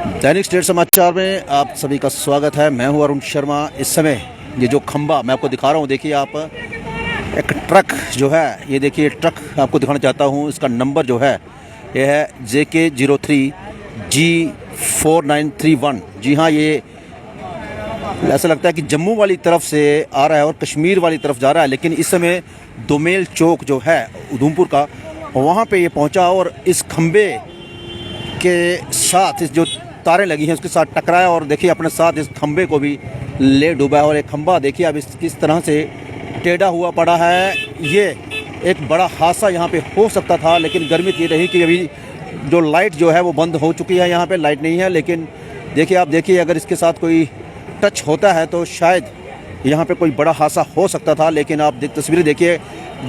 दैनिक state समाचार में आप सभी का स्वागत है। मैं हूं अरुण शर्मा। इस समय ये जो खंबा मैं आपको दिखा रहा हूं, देखिए आप, एक ट्रक जो है, ये देखिए ट्रक आपको दिखाना चाहता हूं। इसका नंबर जो है ये है JK03G4931। जी हाँ, ये ऐसा लगता है कि जम्मू वाली तरफ से आ रहा है और कश्मीर वाली तरफ जा रहा है, लेकिन इस समय दोमेल चौक जो है उधमपुर का, वहाँ पे ये पहुँचा और इस खंबे के साथ इस जो तारें लगी हैं उसके साथ टकराया और देखिए अपने साथ इस खंबे को भी ले डूबा है। और एक खंबा देखिए अब किस तरह से टेढ़ा हुआ पड़ा है। ये एक बड़ा हादसा यहाँ पे हो सकता था, लेकिन गर्मी ये रही कि अभी जो लाइट जो है वो बंद हो चुकी है। यहाँ पे लाइट नहीं है, लेकिन देखिए आप देखिए अगर इसके साथ कोई टच होता है तो शायद यहाँ पे कोई बड़ा हादसा हो सकता था। लेकिन आप तस्वीरें देखिए।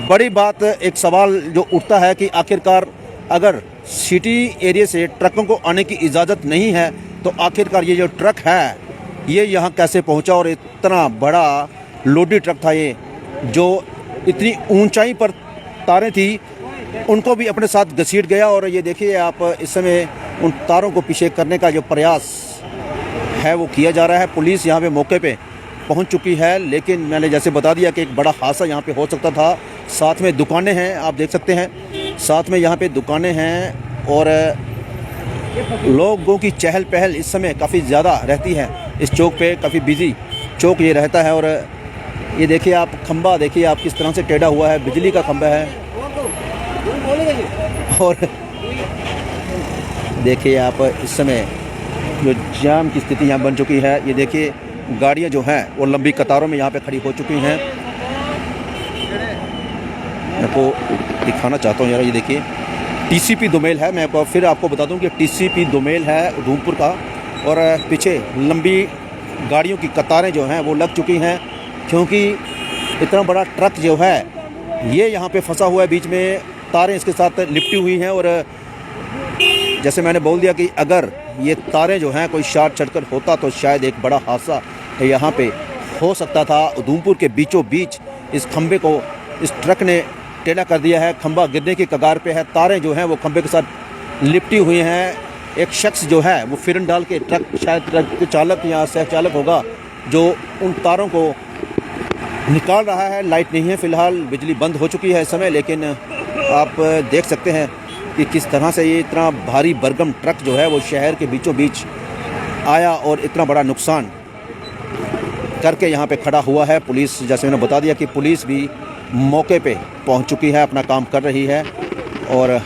बड़ी बात, एक सवाल जो उठता है कि आखिरकार अगर सिटी एरिया से ट्रकों को आने की इजाज़त नहीं है तो आखिरकार ये जो ट्रक है ये यहाँ कैसे पहुँचा। और इतना बड़ा लोडेड ट्रक था ये, जो इतनी ऊंचाई पर तारें थी उनको भी अपने साथ घसीट गया। और ये देखिए आप, इस समय उन तारों को पीछे करने का जो प्रयास है वो किया जा रहा है। पुलिस यहाँ पे मौके पे पहुँच चुकी है, लेकिन मैंने जैसे बता दिया कि एक बड़ा हादसा यहाँ पे हो सकता था। साथ में दुकानें हैं, आप देख सकते हैं, साथ में यहाँ पे दुकानें हैं और लोगों की चहल पहल इस समय काफ़ी ज़्यादा रहती है। इस चौक पे काफ़ी बिजी चौक ये रहता है। और ये देखिए आप, खंबा देखिए आप किस तरह से टेढ़ा हुआ है, बिजली का खंबा है। और देखिए आप इस समय जो जाम की स्थिति यहाँ बन चुकी है। ये देखिए गाड़ियाँ जो हैं वो लंबी कतारों में यहाँ पे खड़ी हो चुकी हैं। मैं आपको दिखाना चाहता हूँ यार, ये देखिए टीसीपी दोमेल है। मैं फिर आपको बता दूं कि टीसीपी दोमेल है उधमपुर का, और पीछे लंबी गाड़ियों की कतारें जो हैं वो लग चुकी हैं, क्योंकि इतना बड़ा ट्रक जो है ये यहाँ पे फंसा हुआ है। बीच में तारें इसके साथ लिपटी हुई हैं और जैसे मैंने बोल दिया कि अगर ये तारें जो हैं कोई शॉर्ट सर्किट होता तो शायद एक बड़ा हादसा यहाँ पे हो सकता था। उधमपुर के बीचों बीच इस खंबे को इस ट्रक ने टेढ़ा कर दिया है। खंबा गिरने की कगार पे है, तारें जो हैं वो खंबे के साथ लिपटी हुई हैं। एक शख्स जो है वो फिरन डाल के, ट्रक शायद ट्रक के चालक या सह चालक होगा, जो उन तारों को निकाल रहा है। लाइट नहीं है फ़िलहाल, बिजली बंद हो चुकी है इस समय, लेकिन आप देख सकते हैं कि किस तरह से ये इतना भारी बरगम ट्रक जो है वो शहर के बीचों बीच आया और इतना बड़ा नुकसान करके यहाँ पे खड़ा हुआ है। पुलिस, जैसे मैंने बता दिया कि पुलिस भी मौके पे पहुँच चुकी है, अपना काम कर रही है। और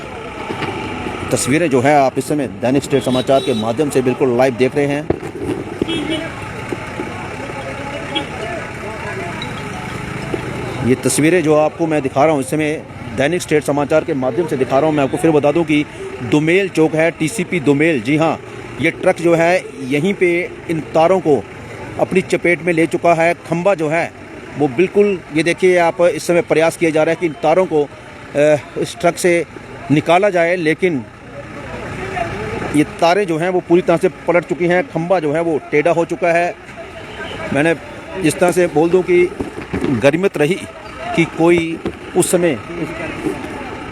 तस्वीरें जो है आप इस समय दैनिक स्टेट समाचार के माध्यम से बिल्कुल लाइव देख रहे हैं। ये तस्वीरें जो आपको मैं दिखा रहा हूँ इस समय दैनिक स्टेट समाचार के माध्यम से दिखा रहा हूँ। मैं आपको फिर बता दूं कि दोमेल चौक है, टीसीपी दोमेल। जी हाँ, ये ट्रक जो है यहीं पे इन तारों को अपनी चपेट में ले चुका है। खंबा जो है वो बिल्कुल, ये देखिए आप, इस समय प्रयास किया जा रहा है कि इन तारों को इस ट्रक से निकाला जाए, लेकिन ये तारें जो हैं वो पूरी तरह से पलट चुकी हैं। खंबा जो है वो टेढ़ा हो चुका है। मैंने इस तरह से बोल दूं कि गरिमत रही कि कोई उस समय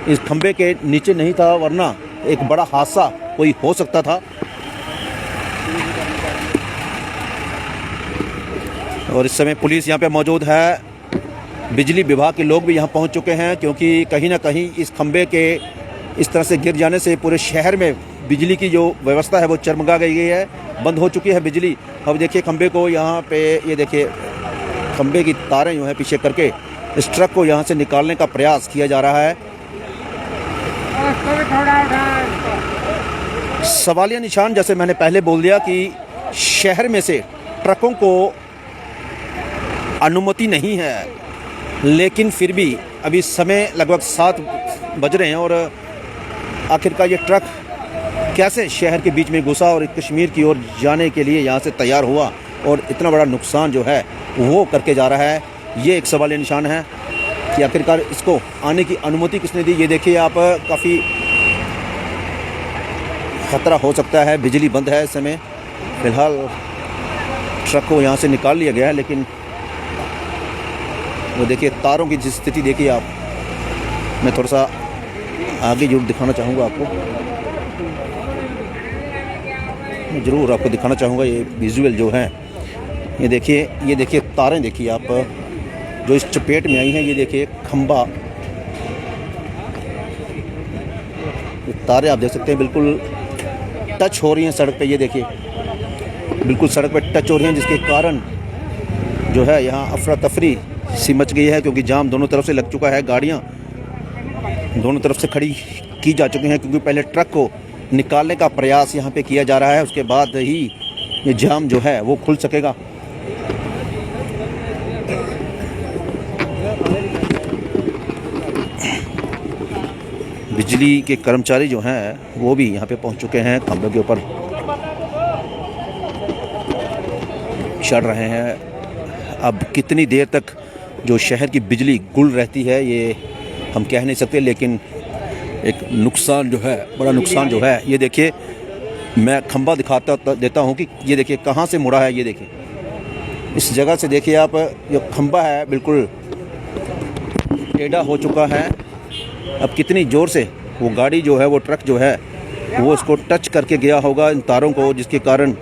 इस खंबे के नीचे नहीं था, वरना एक बड़ा हादसा कोई हो सकता था। और इस समय पुलिस यहाँ पे मौजूद है, बिजली विभाग के लोग भी यहाँ पहुँच चुके हैं, क्योंकि कहीं ना कहीं इस खंबे के इस तरह से गिर जाने से पूरे शहर में बिजली की जो व्यवस्था है वो चरमगा गई है, बंद हो चुकी है बिजली। अब देखिए खंबे को यहाँ पे, ये देखिए खंबे की तारें जो है पीछे करके इस ट्रक को यहाँ से निकालने का प्रयास किया जा रहा है। सवालिया निशान, जैसे मैंने पहले बोल दिया कि शहर में से ट्रकों को अनुमति नहीं है, लेकिन फिर भी अभी समय लगभग 7 बज रहे हैं और आखिरकार ये ट्रक कैसे शहर के बीच में घुसा और कश्मीर की ओर जाने के लिए यहाँ से तैयार हुआ और इतना बड़ा नुकसान जो है वो करके जा रहा है। ये एक सवालिया निशान है कि आखिरकार इसको आने की अनुमति किसने दी। ये देखिए आप, काफ़ी खतरा हो सकता है। बिजली बंद है इस समय, फ़िलहाल ट्रक को यहाँ से निकाल लिया गया है, लेकिन वो देखिए तारों की जिस स्थिति देखिए आप। मैं थोड़ा सा आगे जरूर दिखाना चाहूँगा आपको। मैं ज़रूर आपको दिखाना चाहूँगा ये विजुअल जो हैं। ये देखिए तारें देखिए आप जो इस चपेट में आई हैं। ये देखिए खंबा, ये तारें आप देख सकते हैं बिल्कुल टच हो रही हैं सड़क पे। ये देखिए बिल्कुल सड़क पे टच हो रही हैं, जिसके कारण जो है यहाँ अफरा तफरी सी मच गई है, क्योंकि जाम दोनों तरफ से लग चुका है। गाड़ियाँ दोनों तरफ से खड़ी की जा चुकी हैं, क्योंकि पहले ट्रक को निकालने का प्रयास यहाँ पे किया जा रहा है, उसके बाद ही ये जाम जो है वो खुल सकेगा। बिजली के कर्मचारी जो हैं वो भी यहाँ पे पहुँच चुके हैं, खंभे के ऊपर चढ़ रहे हैं। अब कितनी देर तक जो शहर की बिजली गुल रहती है ये हम कह नहीं सकते, लेकिन एक नुकसान जो है, बड़ा नुकसान जो है। ये देखिए मैं खंभा दिखाता देता हूँ कि ये देखिए कहाँ से मुड़ा है। ये देखिए इस जगह से देखिए आप, जो खंभा है बिल्कुल टेढ़ा हो चुका है। अब कितनी ज़ोर से वो गाड़ी जो है, वो ट्रक जो है वो उसको टच करके गया होगा इन तारों को, जिसके कारण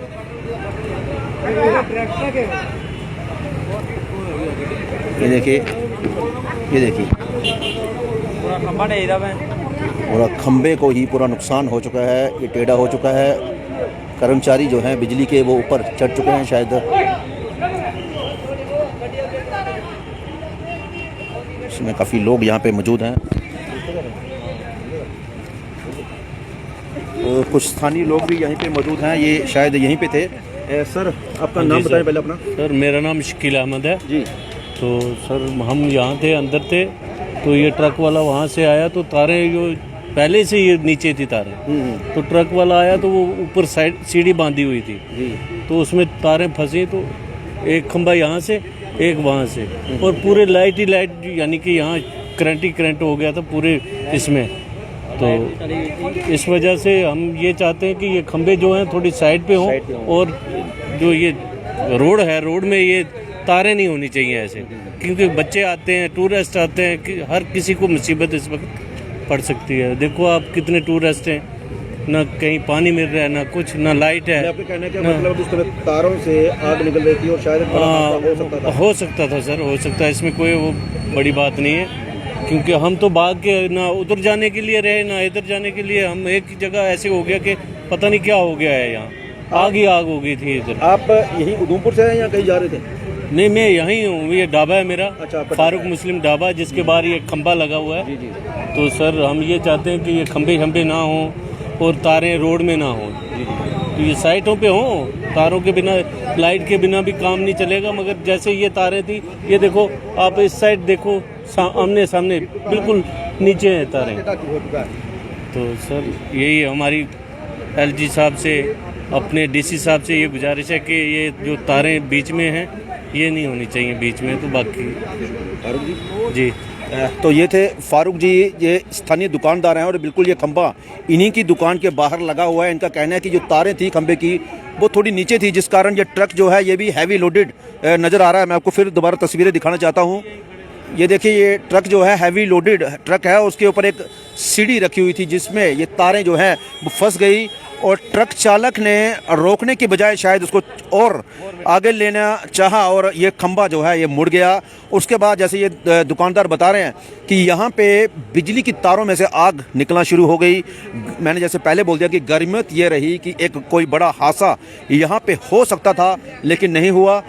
ये देखिए पूरा खंबे को ही पूरा नुकसान हो चुका है, ये टेढ़ा हो चुका है। कर्मचारी जो हैं बिजली के वो ऊपर चढ़ चुके हैं शायद। इसमें काफ़ी लोग यहाँ पे मौजूद हैं। कुछ स्थानीय लोग भी यहीं पे मौजूद हैं, ये शायद यहीं पे थे। सर आपका नाम बताएं पहले अपना। सर मेरा नाम शकील अहमद है जी। तो सर हम यहाँ थे, अंदर थे, तो ये ट्रक वाला वहाँ से आया तो तारें जो पहले से ये नीचे थी तारें, तो ट्रक वाला आया तो वो ऊपर साइड सीढ़ी बांधी हुई थी जी। तो उसमें तारें फंसी, तो एक खंभा यहाँ से एक वहाँ से, और पूरे लाइट ही लाइट, यानी कि यहाँ करंट ही करंट हो गया था पूरे इसमें। तो इस वजह से हम ये चाहते हैं कि ये खंभे जो हैं थोड़ी साइड पे हों, और जो ये रोड है, रोड में ये तारें नहीं होनी चाहिए ऐसे, क्योंकि बच्चे आते हैं, टूरिस्ट आते हैं, कि हर किसी को मुसीबत इस वक्त पड़ सकती है। देखो आप कितने टूरिस्ट हैं, ना कहीं पानी मिल रहा है, ना कुछ, ना लाइट है। आपके कहने का मतलब इस तरह तारों से आग निकल रही थी और शायद हो सकता था सर, हो सकता है, इसमें कोई वो बड़ी बात नहीं है, क्योंकि हम तो भाग के ना उधर जाने के लिए रहे ना इधर जाने के लिए। हम एक जगह ऐसे हो गया कि पता नहीं क्या हो गया है, यहाँ आग ही आग हो गई थी इधर। आप यहीं उधमपुर से हैं या कहीं जा रहे थे? नहीं, मैं यहीं हूँ, ये ढाबा है मेरा। अच्छा, फारूक मुस्लिम ढाबा, जिसके बाहर ये खंभा लगा हुआ है। जी जी। तो सर हम ये चाहते हैं कि ये खंभे ना हों और तारें रोड में ना हों, तो ये साइटों पे हों। तारों के बिना, लाइट के बिना भी काम नहीं चलेगा, मगर जैसे ये तारें थी, ये देखो आप इस साइड देखो, आमने सामने बिल्कुल नीचे हैं तारें। तो सर यही हमारी एलजी साहब से, अपने डीसी साहब से ये गुजारिश है कि ये जो तारें बीच में हैं ये नहीं होनी चाहिए बीच में। तो बाकी जी। तो ये थे फारूक जी, ये स्थानीय दुकानदार हैं और बिल्कुल ये खंभा इन्हीं की दुकान के बाहर लगा हुआ है। इनका कहना है कि जो तारें थी खंभे की वो थोड़ी नीचे थी, जिस कारण ये ट्रक जो है ये भी हैवी लोडेड नज़र आ रहा है। मैं आपको फिर दोबारा तस्वीरें दिखाना चाहता हूँ। ये देखिए ये ट्रक जो है हैवी लोडेड ट्रक है, उसके ऊपर एक सीढ़ी रखी हुई थी जिसमें ये तारें जो हैं वो फंस गई, और ट्रक चालक ने रोकने की बजाय शायद उसको और आगे लेना चाहा और ये खंभा जो है ये मुड़ गया। उसके बाद जैसे ये दुकानदार बता रहे हैं कि यहाँ पे बिजली की तारों में से आग निकलना शुरू हो गई। मैंने जैसे पहले बोल दिया कि गर्मियत ये रही कि एक कोई बड़ा हादसा यहाँ पे हो सकता था, लेकिन नहीं हुआ।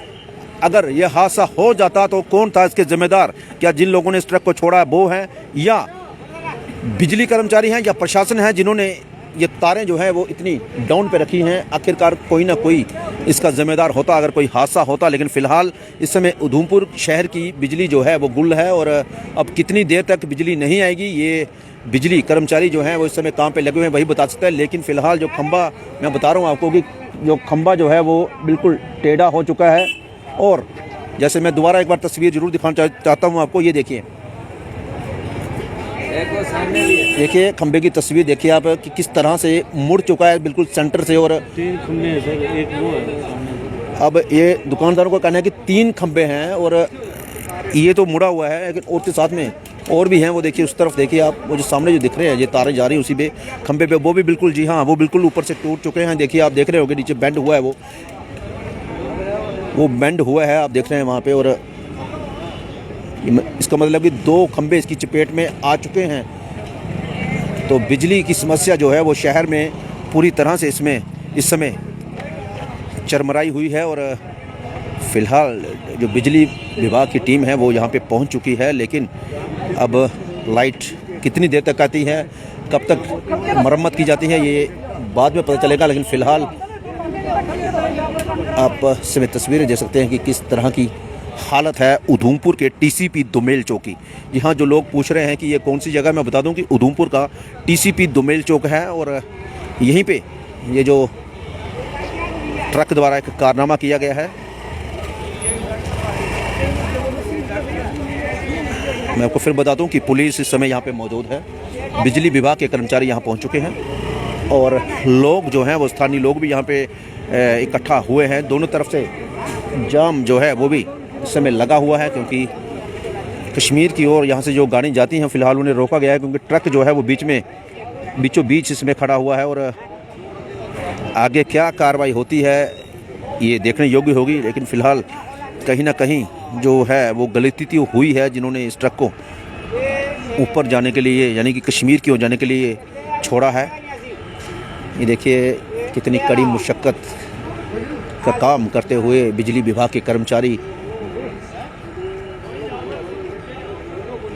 अगर यह हादसा हो जाता तो कौन था इसके जिम्मेदार? क्या जिन लोगों ने इस ट्रक को छोड़ा है वो हैं, या बिजली कर्मचारी हैं, या प्रशासन है जिन्होंने ये तारें जो है वो इतनी डाउन पे रखी हैं? आखिरकार कोई ना कोई इसका जिम्मेदार होता अगर कोई हादसा होता। लेकिन फ़िलहाल इस समय उधमपुर शहर की बिजली जो है वो गुल है, और अब कितनी देर तक बिजली नहीं आएगी ये बिजली कर्मचारी जो हैं वो इस समय काम पे लगे हुए हैं, वही बता सकता है। लेकिन फ़िलहाल जो खंभा मैं बता रहा हूँ आपको कि जो खंभा जो है वो बिल्कुल टेढ़ा हो चुका है। और जैसे मैं दोबारा एक बार तस्वीर जरूर दिखाना चाहता हूँ आपको, ये देखिए खंभे की तस्वीर देखिए आप कि किस तरह से मुड़ चुका है बिल्कुल सेंटर से। और 3 खंभे हैं सर, एक वो है। अब ये दुकानदारों का कहना है कि 3 खंभे हैं और ये तो मुड़ा हुआ है, लेकिन और के साथ में और भी हैं, वो देखिए उस तरफ देखिए आप, वो जो सामने जो दिख रहे हैं ये तारे जा रही हैं उसी पे खंबे पे, वो भी बिल्कुल, जी हाँ, वो बिल्कुल ऊपर से टूट चुके हैं। देखिए आप देख रहे होंगे नीचे बेंड हुआ है, वो बेंड हुआ है, आप देख रहे हैं वहाँ पे। और इसका मतलब कि 2 खंबे इसकी चपेट में आ चुके हैं। तो बिजली की समस्या जो है वो शहर में पूरी तरह से इसमें इस समय चरमराई हुई है। और फ़िलहाल जो बिजली विभाग की टीम है वो यहाँ पे पहुँच चुकी है, लेकिन अब लाइट कितनी देर तक आती है, कब तक मरम्मत की जाती है, ये बाद में पता चलेगा। लेकिन फ़िलहाल आप समय तस्वीरें देख सकते हैं कि किस तरह की हालत है उधमपुर के टीसीपी दुमेल चौक की। यहाँ जो लोग पूछ रहे हैं कि ये कौन सी जगह, मैं बता दूं कि उधमपुर का टीसीपी दुमेल चौक है। और यहीं पे ये जो ट्रक द्वारा एक कारनामा किया गया है, मैं आपको फिर बता दूं कि पुलिस इस समय यहाँ पे मौजूद है, बिजली विभाग के कर्मचारी यहाँ पहुँच चुके हैं और लोग जो हैं वो स्थानीय लोग भी यहाँ पे इकट्ठा हुए हैं। दोनों तरफ से जाम जो है वो भी इस समय लगा हुआ है, क्योंकि कश्मीर की ओर यहाँ से जो गाड़ी जाती हैं फ़िलहाल उन्हें रोका गया है, क्योंकि ट्रक जो है वो बीचों बीच इसमें खड़ा हुआ है। और आगे क्या कार्रवाई होती है ये देखने योग्य होगी। लेकिन फ़िलहाल कहीं ना कहीं जो है वो गलती हुई है, जिन्होंने इस ट्रक को ऊपर जाने के लिए, यानी कि कश्मीर की ओर जाने के लिए छोड़ा है। ये देखिए कितनी कड़ी मुशक्क़त का काम करते हुए बिजली विभाग के कर्मचारी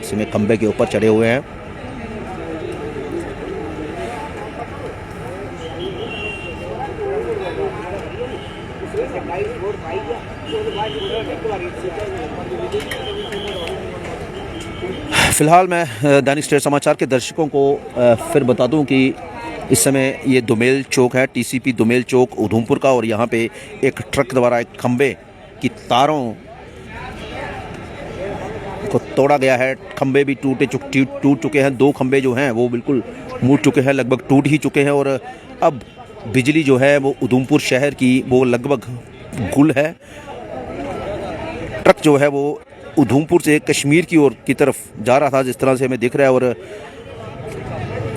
इसमें खंबे के ऊपर चढ़े हुए हैं। फिलहाल मैं दैनिक स्टेट समाचार के दर्शकों को फिर बता दूं कि इस समय ये दुमेल चौक है, टीसीपी दुमेल चौक उधमपुर का। और यहाँ पे एक ट्रक द्वारा एक खंबे की तारों को तोड़ा गया है। खंबे भी टूट चुके हैं। 2 खंबे जो हैं वो बिल्कुल मुड़ चुके हैं, लगभग टूट ही चुके हैं। और अब बिजली जो है वो उधमपुर शहर की वो लगभग गुल है। ट्रक जो है वो उधमपुर से कश्मीर की ओर की तरफ जा रहा था, जिस तरह से हमें दिख रहा है। और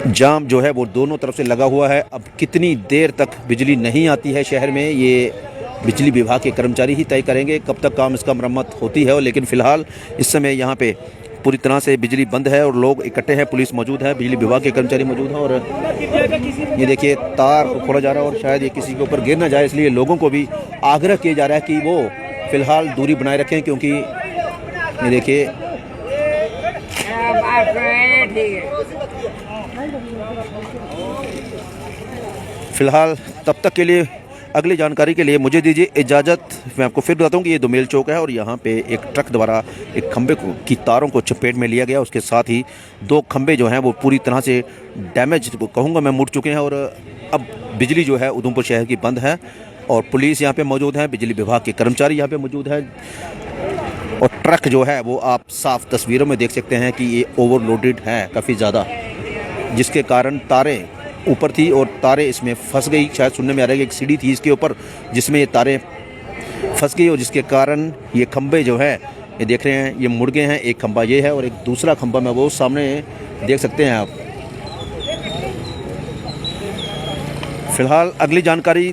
जाम जो है वो दोनों तरफ से लगा हुआ है। अब कितनी देर तक बिजली नहीं आती है शहर में, ये बिजली विभाग के कर्मचारी ही तय करेंगे कब तक काम इसका मरम्मत होती है। लेकिन फ़िलहाल इस समय यहाँ पे पूरी तरह से बिजली बंद है और लोग इकट्ठे हैं, पुलिस मौजूद है, बिजली विभाग के कर्मचारी मौजूद हैं। और ये देखिए तार को फोड़ा जा रहा है और शायद ये किसी के ऊपर गिर ना जाए, इसलिए लोगों को भी आग्रह किया जा रहा है कि वो फ़िलहाल दूरी बनाए रखें। क्योंकि ये देखिए फ़िलहाल तब तक के लिए, अगली जानकारी के लिए मुझे दीजिए इजाज़त। मैं आपको फिर बताता हूँ कि ये दुमेल चौक है और यहाँ पे एक ट्रक द्वारा एक खंबे की तारों को चपेट में लिया गया। उसके साथ ही 2 खंबे जो हैं वो पूरी तरह से डैमेज कहूँगा मैं, मुड़ चुके हैं। और अब बिजली जो है उधमपुर शहर की बंद है और पुलिस यहाँ पे मौजूद है, बिजली विभाग के कर्मचारी यहाँ पे मौजूद है। और ट्रक जो है वो आप साफ तस्वीरों में देख सकते हैं कि ये ओवरलोडेड है काफ़ी ज़्यादा, जिसके कारण तारें ऊपर थी और तारें इसमें फंस गई। शायद सुनने में आ रहा है कि एक सीढ़ी थी इसके ऊपर जिसमें ये तारें फंस गई और जिसके कारण ये खंबे जो है ये देख रहे हैं ये मुड़ गए हैं। एक खंबा ये है और एक दूसरा खंबा में वो सामने देख सकते हैं आप। फ़िलहाल अगली जानकारी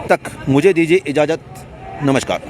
तक मुझे दीजिए इजाज़त। नमस्कार।